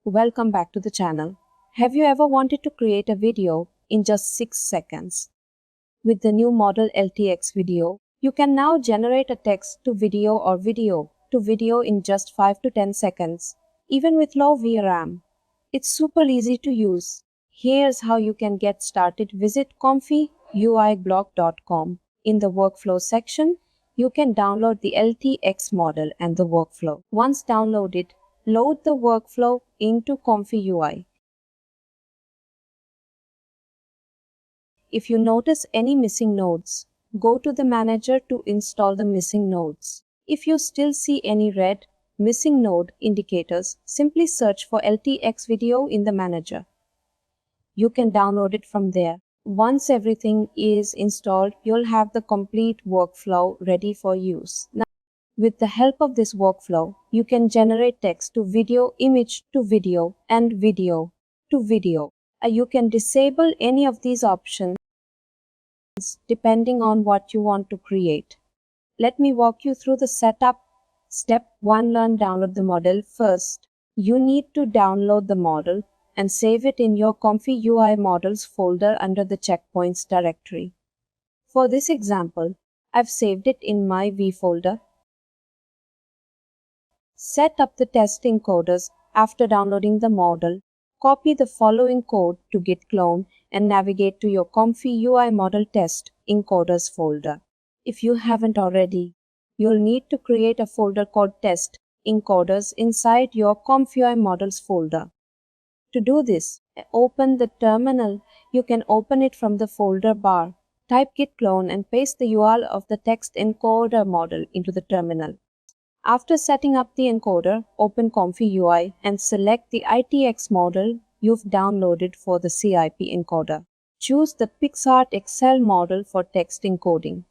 Welcome back to the channel. Have you ever wanted to create a video in just 6 seconds? With the new Model LTX video, you can now generate a text to video or video to video in just 5 to 10 seconds, even with low VRAM. It's super easy to use. Here's how you can get started. Visit ComfyUI.com. In the workflow section, you can download the LTX model and the workflow. Once downloaded, load the workflow into ComfyUI. If you notice any missing nodes, go to the manager to install the missing nodes. If you still see any red, missing node indicators, simply search for LTX video in the manager. You can download it from there. Once everything is installed, you'll have the complete workflow ready for use. Now, with the help of this workflow, you can generate text to video, image to video, and video to video. You can disable any of these options depending on what you want to create. Let me walk you through the setup. Step 1. Learn. Download the model. First, you need to download the model and save it in your ComfyUI models folder under the checkpoints directory. For this example, I've saved it in my V folder. Set up the test encoders. After downloading the model, copy the following code to Git clone and navigate to your ComfyUI model test encoders folder. If you haven't already, you'll need to create a folder called test encoders inside your ComfyUI models folder. To do this, open the terminal. You can open it from the folder bar. Type git clone and paste the URL of the text encoder model into the terminal. After setting up the encoder, open ComfyUI and select the ITX model you've downloaded for the CIP encoder. Choose the PixArt Excel model for text encoding.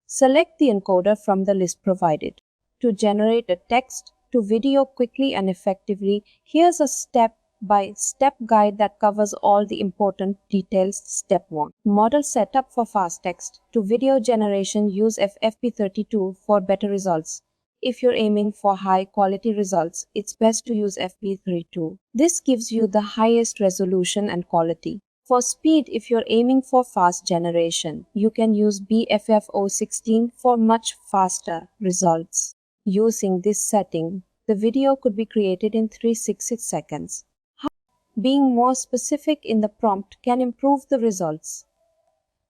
Select the encoder from the list provided. To generate a text to video quickly and effectively, here's a step-by-step guide that covers all the important details. Step 1. Model setup for fast text to video generation. Use FP32 for better results. If you're aiming for high quality results, it's best to use FP32. This gives you the highest resolution and quality. For speed, if you're aiming for fast generation, you can use BFF016 for much faster results. Using this setting, the video could be created in 366 seconds. Being more specific in the prompt can improve the results.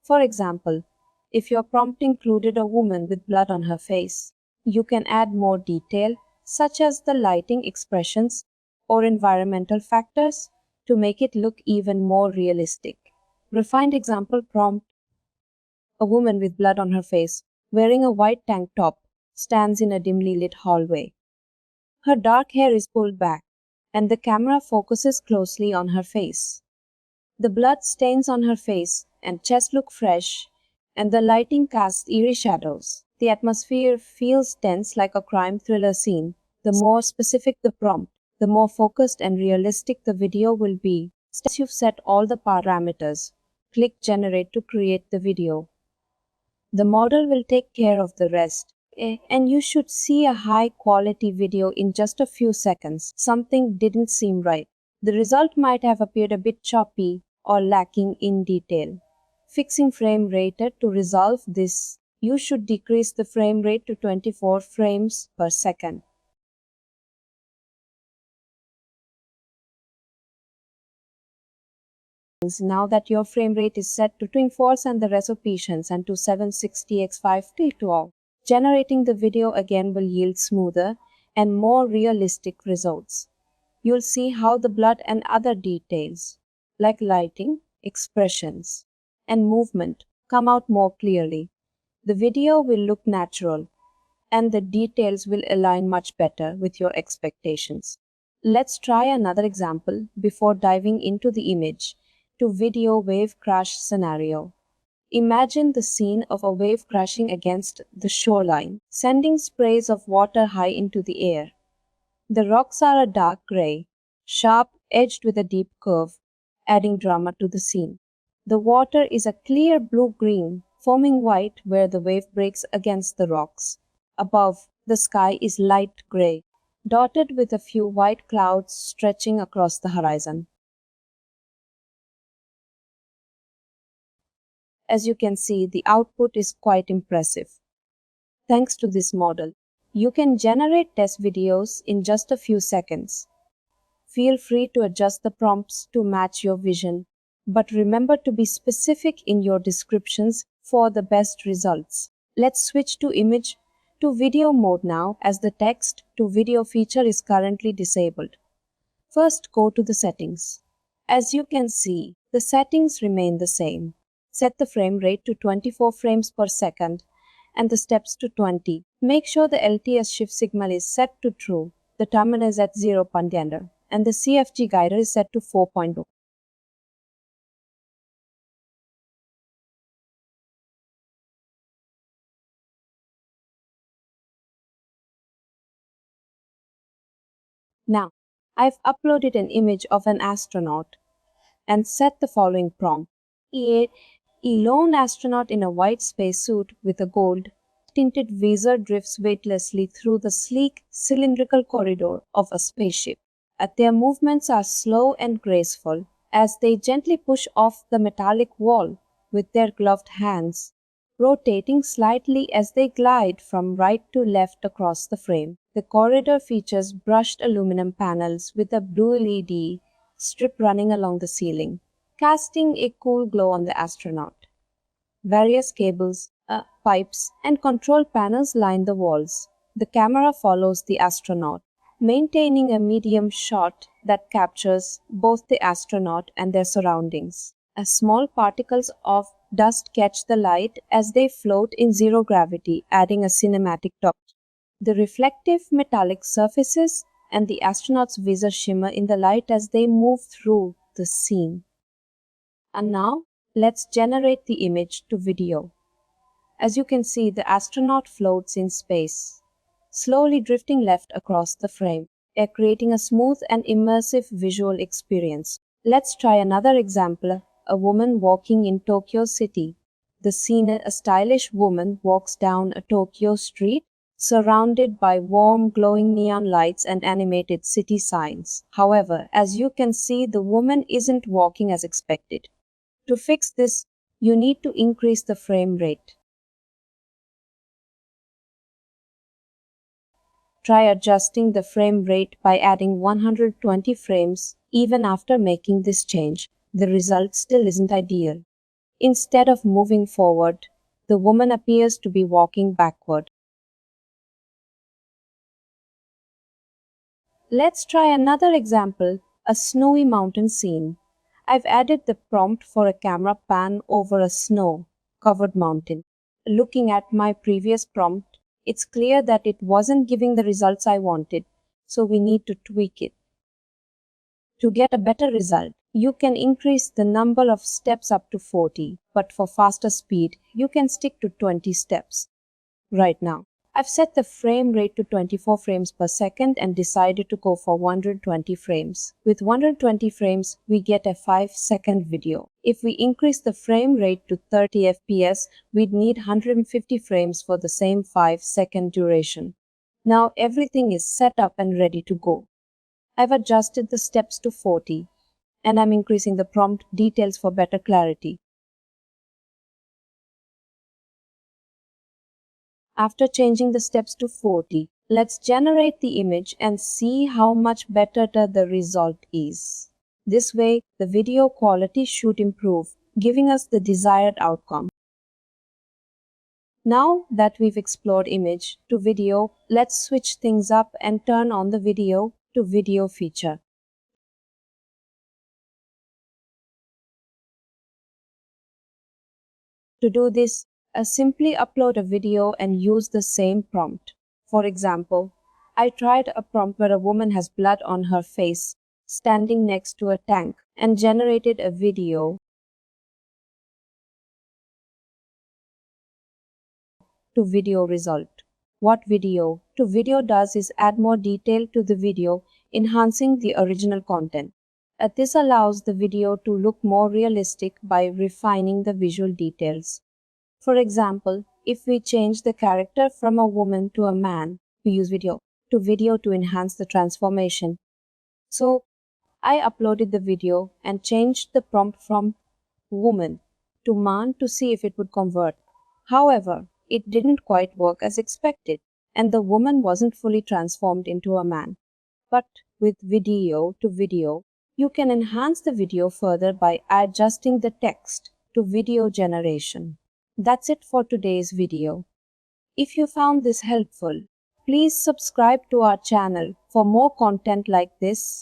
For example, if your prompt included a woman with blood on her face, you can add more detail, such as the lighting, expressions, or environmental factors, to make it look even more realistic. Refined example prompt: a woman with blood on her face, wearing a white tank top, stands in a dimly lit hallway. Her dark hair is pulled back, and the camera focuses closely on her face. The blood stains on her face and chest look fresh, and the lighting casts eerie shadows. The atmosphere feels tense, like a crime thriller scene. The more specific the prompt, the more focused and realistic the video will be. Once you've set all the parameters, click Generate to create the video. The model will take care of the rest, and you should see a high-quality video in just a few seconds. Something didn't seem right. The result might have appeared a bit choppy or lacking in detail. Fixing frame rate. To resolve this, you should decrease the frame rate to 24 frames per second. Now that your frame rate is set to 24 and the resolution and to 760x512, generating the video again will yield smoother and more realistic results. You'll see how the blood and other details, like lighting, expressions, and movement, come out more clearly. The video will look natural, and the details will align much better with your expectations. Let's try another example before diving into the image to video wave crash scenario. Imagine the scene of a wave crashing against the shoreline, sending sprays of water high into the air. The rocks are a dark gray, sharp edged with a deep curve, adding drama to the scene. The water is a clear blue-green, foaming white where the wave breaks against the rocks. Above, the sky is light gray, dotted with a few white clouds stretching across the horizon. As you can see, the output is quite impressive. Thanks to this model, you can generate test videos in just a few seconds. Feel free to adjust the prompts to match your vision, but remember to be specific in your descriptions for the best results. Let's switch to image to video mode now, as the text to video feature is currently disabled. First, go to the settings. As you can see, the settings remain the same. Set the frame rate to 24 frames per second and the steps to 20. Make sure the LTS shift signal is set to true, the terminal is at 0.0, and the CFG guider is set to 4.0. Now, I've uploaded an image of an astronaut and set the following prompt. A lone astronaut in a white spacesuit with a gold tinted visor drifts weightlessly through the sleek, cylindrical corridor of a spaceship. Their movements are slow and graceful as they gently push off the metallic wall with their gloved hands, rotating slightly as they glide from right to left across the frame. The corridor features brushed aluminum panels with a blue LED strip running along the ceiling, casting a cool glow on the astronaut. Various cables, pipes, and control panels line the walls. The camera follows the astronaut, maintaining a medium shot that captures both the astronaut and their surroundings. As small particles of dust catch the light as they float in zero gravity, adding a cinematic touch. The reflective metallic surfaces and the astronaut's visor shimmer in the light as they move through the scene. And now, let's generate the image to video. As you can see, the astronaut floats in space, slowly drifting left across the frame, creating a smooth and immersive visual experience. Let's try another example, a woman walking in Tokyo City. The scene: a stylish woman walks down a Tokyo street, surrounded by warm, glowing neon lights and animated city signs. However, as you can see, the woman isn't walking as expected. To fix this, you need to increase the frame rate. Try adjusting the frame rate by adding 120 frames. Even after making this change, the result still isn't ideal. Instead of moving forward, the woman appears to be walking backward. Let's try another example, a snowy mountain scene. I've added the prompt for a camera pan over a snow-covered mountain. Looking at my previous prompt, it's clear that it wasn't giving the results I wanted, so we need to tweak it. To get a better result, you can increase the number of steps up to 40, but for faster speed, you can stick to 20 steps. Right now, I've set the frame rate to 24 frames per second and decided to go for 120 frames. With 120 frames, we get a 5-second video. If we increase the frame rate to 30 FPS, we'd need 150 frames for the same 5-second duration. Now everything is set up and ready to go. I've adjusted the steps to 40, and I'm increasing the prompt details for better clarity. After changing the steps to 40, let's generate the image and see how much better the result is. This way, the video quality should improve, giving us the desired outcome. Now that we've explored image to video, let's switch things up and turn on the video to video feature. To do this, simply upload a video and use the same prompt. For example, I tried a prompt where a woman has blood on her face, standing next to a tank, and generated a video to video result. What video to video does is add more detail to the video, enhancing the original content. This allows the video to look more realistic by refining the visual details. For example, if we change the character from a woman to a man, we use video to video to enhance the transformation. So I uploaded the video and changed the prompt from woman to man to see if it would convert. However, it didn't quite work as expected, and the woman wasn't fully transformed into a man. But with video to video, you can enhance the video further by adjusting the text to video generation. That's it for today's video. If you found this helpful, please subscribe to our channel for more content like this.